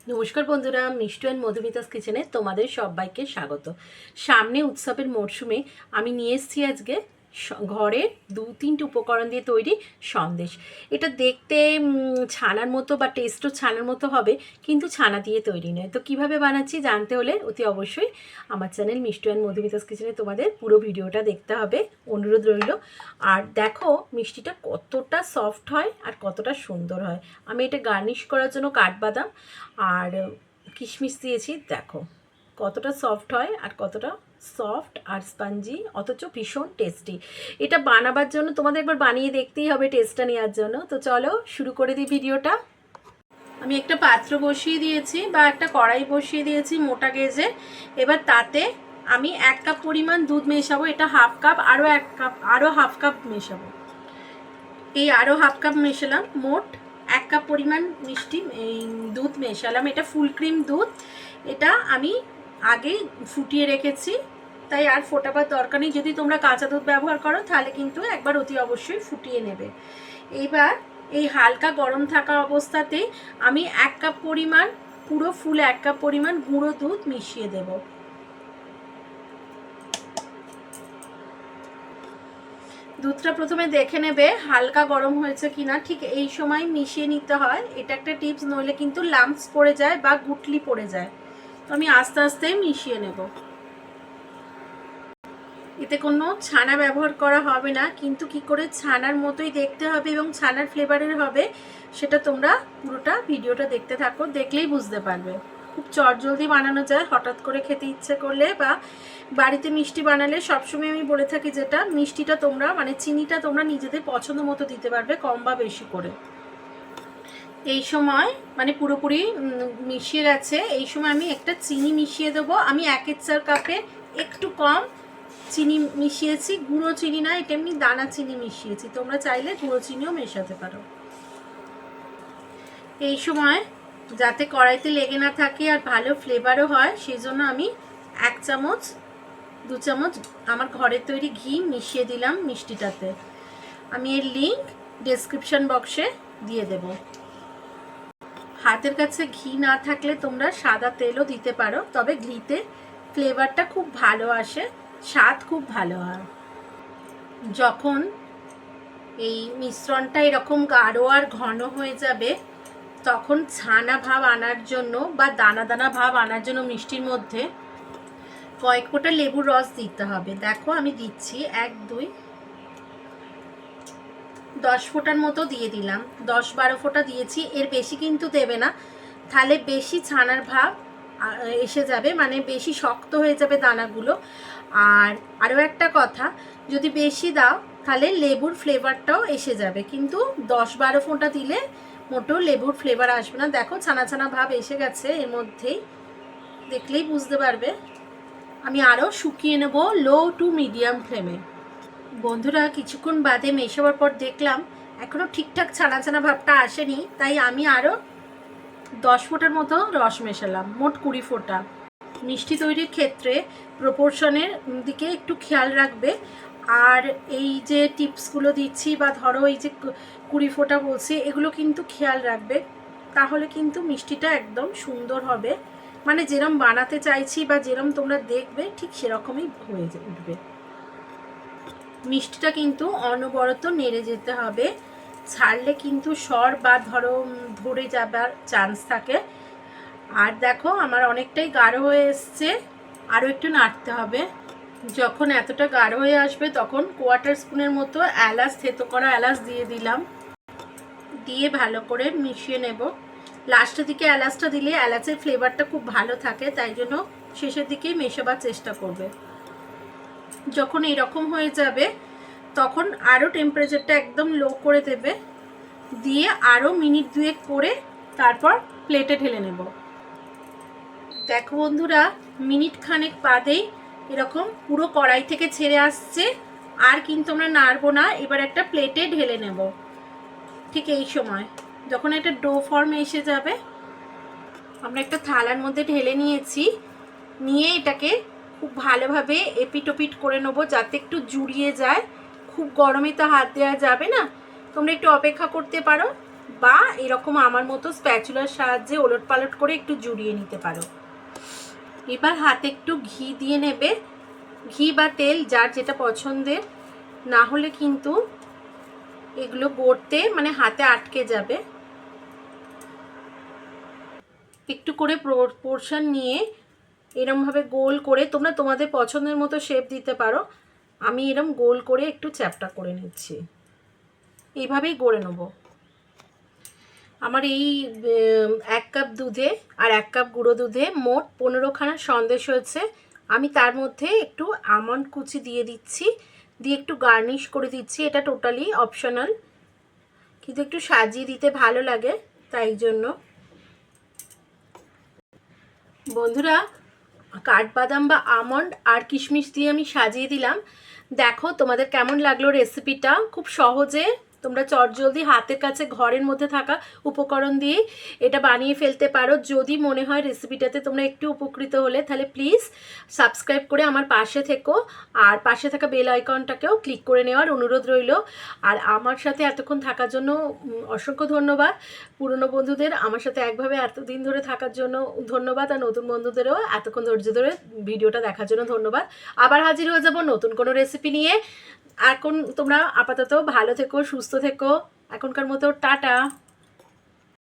নমস্কার বন্ধুরা, মিষ্টু অ্যান্ড মধুমিতাস কিচেনে তোমাদের সবাইকে স্বাগত। সামনে উৎসবের মরশুমে আমি নিয়ে এসেছি আজকে ঘরের 2-3টে উপকরণ দিয়ে তৈরি সন্দেশ। এটা দেখতে ছানার মতো বা টেস্টও ছানার মতো হবে, কিন্তু ছানা দিয়ে তৈরি নয়। তো কিভাবে বানাচ্ছি জানতে হলে অতি অবশ্যই আমার চ্যানেল মিষ্টু অ্যান্ড মধুমিতাস কিচেনে তোমাদের পুরো ভিডিওটা দেখতে হবে, অনুরোধ রইল। আর দেখো মিষ্টিটা কতটা সফট হয় আর কতটা সুন্দর হয়। আমি এটা গার্নিশ করার জন্য কাঠবাদাম আর কিশমিশ দিয়েছি। দেখো কতটা সফট হয় আর কতটা সফট আর স্পঞ্জি, অথচ ভীষণ টেস্টি। এটা বানাবার জন্য তোমাদের একবার বানিয়ে দেখতেই হবে টেস্টটা নেওয়ার জন্য। তো চলো শুরু করে দিই ভিডিওটা। আমি একটা পাত্র বসিয়ে দিয়েছি বা একটা কড়াই বসিয়ে দিয়েছি মোটা গেজে। এবার তাতে আমি 1 কাপ পরিমাণ দুধ মেশাবো। এটা হাফ কাপ, আরও হাফ কাপ মেশাবো। এই আরও হাফ কাপ মেশালাম, মোট 1 কাপ পরিমাণ মিষ্টি এই দুধ মেশালাম। এটা ফুল ক্রিম দুধ, এটা আমি আগে ফুটিয়ে রেখেছি, তাই আর ফোটাবার দরকার নেই। যদি তোমরা কাঁচা দুধ ব্যবহার করো তাহলে কিন্তু একবার অতি অবশ্যই ফুটিয়ে নেবে। এইবার এই হালকা গরম থাকা অবস্থাতেই আমি 1 কাপ পরিমাণ, পুরো ফুল 1 কাপ পরিমাণ গুঁড়ো দুধ মিশিয়ে দেবো। দুধটা প্রথমে দেখে নেবে হালকা গরম হয়েছে কিনা, ঠিক এই সময় মিশিয়ে নিতে হয়। এটা একটা টিপস, নইলে কিন্তু লাম্পস পড়ে যায় বা গুটলি পড়ে যায়। তো আমি আস্তে আস্তে মিশিয়ে নেব। এতে কোনো ছানা ব্যবহার করা হবে না, কিন্তু কি করে ছানার মতোই দেখতে হবে এবং ছানার ফ্লেভারের হবে সেটা তোমরা পুরোটা ভিডিওটা দেখতে থাকো, দেখলেই বুঝতে পারবে। খুব চটজলদি বানানো যায়, হঠাৎ করে খেতে ইচ্ছে করলে বা বাড়িতে মিষ্টি বানালে সবসময় আমি বলে থাকি যেটা, মিষ্টিটা তোমরা মানে চিনিটা তোমরা নিজেদের পছন্দ মতো দিতে পারবে, কম বা বেশি করে। এই সময় মানে পুরোপুরি মিশিয়ে গেছে। এই সময় আমি একটা চিনি মিশিয়ে দেবো। আমি 1/4 কাপে একটু কম চিনি মিশিয়েছি, গুঁড়ো চিনি না, এটা এমনি দানা চিনি মিশিয়েছি। তোমরা চাইলে গুঁড়ো চিনিও মেশাতে পারো। এই সময় যাতে কড়াইতে লেগে না থাকে আর ভালো ফ্লেভারও হয়, সেই জন্য আমি 1 চামচ 2 চামচ আমার ঘরের তৈরি ঘি মিশিয়ে দিলাম মিষ্টিটাতে। আমি এর লিঙ্ক ডেসক্রিপশন বক্সে দিয়ে দেব। হাতের কাছে ঘি না থাকলে তোমরা সাদা তেলও দিতে পারো, তবে ঘিতে ফ্লেভারটা খুব ভালো আসে, স্বাদ খুব ভালো হয়। যখন এই মিশ্রণটা এরকম গাঢ় আর ঘন হয়ে যাবে, তখন ছানা ভাব আনার জন্য বা দানা দানা ভাব আনার জন্য মিষ্টির মধ্যে কয়েক ফোঁটা লেবুর রস দিতে হবে। দেখো আমি দিচ্ছি 10 ফোঁটার মতো দিয়ে দিলাম, 10-12 ফোঁটা দিয়েছি, এর বেশি কিন্তু দেবে না, তাহলে বেশি ছানার ভাব এসে যাবে, মানে বেশি শক্ত হয়ে যাবে দানাগুলো। আর আরও একটা কথা, যদি বেশি দাও তাহলে লেবুর ফ্লেভারটাও এসে যাবে, কিন্তু 10-12 ফোঁটা দিলে মোটেও লেবুর ফ্লেভার আসবে না। দেখো ছানা ছানা ভাব এসে গেছে, এর মধ্যেই দেখলেই বুঝতে পারবে। আমি আরও শুকিয়ে নেব লো টু মিডিয়াম ফ্লেমে। বন্ধুরা, কিছুক্ষণ বাদে মেশাবার পর দেখলাম এখনও ঠিকঠাক ছানা ছানা ভাবটা আসেনি, তাই আমি আরও 10 ফোঁটার মতো রস মেশালাম, মোট 20 ফোঁটা। মিষ্টি তৈরির ক্ষেত্রে প্রপোর্শনের দিকে একটু খেয়াল রাখবে। আর এই যে টিপসগুলো দিচ্ছি বা ধরো এই যে 20 ফোঁটা বলছি, এগুলো কিন্তু খেয়াল রাখবে, তাহলে কিন্তু মিষ্টিটা একদম সুন্দর হবে। মানে যেরম বানাতে চাইছি বা যেরম তোমরা দেখবে ঠিক সেরকমই হয়ে উঠবে। মিষ্টিটা কিন্তু অনবরত নেড়ে যেতে হবে, ছাড়লে কিন্তু সর বা ধরে যাবার চান্স থাকে। আর দেখো আমার অনেকটাই গাঢ় হয়ে এসছে, আরও একটু নাড়তে হবে। যখন এতটা গাঢ় হয়ে আসবে তখন 1/4 স্পুনের মতো এলাচ, থেতো করা এলাচ দিয়ে দিলাম, দিয়ে ভালো করে মিশিয়ে নেব। লাস্টের দিকে এলাচটা দিলে এলাচের ফ্লেভারটা খুব ভালো থাকে, তাই জন্য শেষের দিকেই মেশাবার চেষ্টা করবে। যখন এরকম হয়ে যাবে তখন আরও টেম্পারেচারটা একদম লো করে দেবে, দিয়ে আরও মিনিট 2 করে তারপর প্লেটে ঢেলে নেব। দেখো বন্ধুরা, মিনিট খানেক বাদেই এরকম পুরো কড়াই থেকে ছেড়ে আসছে, আর কিন্তু আমরা নাড়বো না। এবার একটা প্লেটে ঢেলে নেব। ঠিক এই সময় যখন একটা ডো ফর্মে এসে যাবে, আমরা একটা থালার মধ্যে ঢেলে নিয়েছি, নিয়ে এটাকে খুব ভালোভাবে এপিটোপিট করে নেবো যাতে একটু জুড়িয়ে যায়। খুব গরমে তো হাত দেওয়া যাবে না, তোমরা একটু অপেক্ষা করতে পারো বা এরকম আমার মতো স্প্যাচুলার সাহায্যে ওলট পালট করে একটু জুড়িয়ে নিতে পারো। এবার হাতে একটু ঘি দিয়ে নেবে, ঘি বা তেল যার যেটা পছন্দের, না হলে কিন্তু এগুলো গড়তে মানে হাতে আটকে যাবে। একটু করে পোর্শন নিয়ে এরমভাবে গোল করে তোমরা তোমাদের পছন্দের মতো শেপ দিতে পারো। আমি এরম গোল করে একটু চ্যাপটা করে নিচ্ছি, এইভাবেই গড়ে নেব। আমার এই 1 কাপ দুধে আর 1 কাপ গুঁড়ো দুধে মোট 15খানা সন্দেশ হয়েছে। আমি তার মধ্যে একটু আমন্ড কুচি দিয়ে দিচ্ছি, দিয়ে একটু গার্নিশ করে দিচ্ছি। এটা টোটালি অপশনাল, কিন্তু একটু সাজিয়ে দিতে ভালো লাগে তাই জন্য। বন্ধুরা, কাঠবাদাম বা আমন্ড আর কিশমিশ দিয়ে আমি সাজিয়ে দিলাম। দেখো তোমাদের কেমন লাগলো রেসিপিটা। খুব সহজে তোমরা চটজলদি হাতের কাছে ঘরের মধ্যে থাকা উপকরণ দিয়ে এটা বানিয়ে ফেলতে পারো। যদি মনে হয় রেসিপিটাতে তোমরা একটু উপকৃত হলে তাহলে প্লিজ সাবস্ক্রাইব করে আমার পাশে থেকো, আর পাশে থাকা বেল আইকনটাকেও ক্লিক করে নেওয়ার অনুরোধ রইল। আর আমার সাথে এতক্ষণ থাকার জন্য অসংখ্য ধন্যবাদ। পুরনো বন্ধুদের আমার সাথে একভাবে এতদিন ধরে থাকার জন্য ধন্যবাদ, আর নতুন বন্ধুদেরও এতক্ষণ ধৈর্য ধরে ভিডিওটা দেখার জন্য ধন্যবাদ। আবার হাজির হয়ে যাব নতুন কোনো রেসিপি নিয়ে। এখন তোমরা আপাতত ভালো থেকো, সুস্থ থেকো। এখনকার মতো টাটা।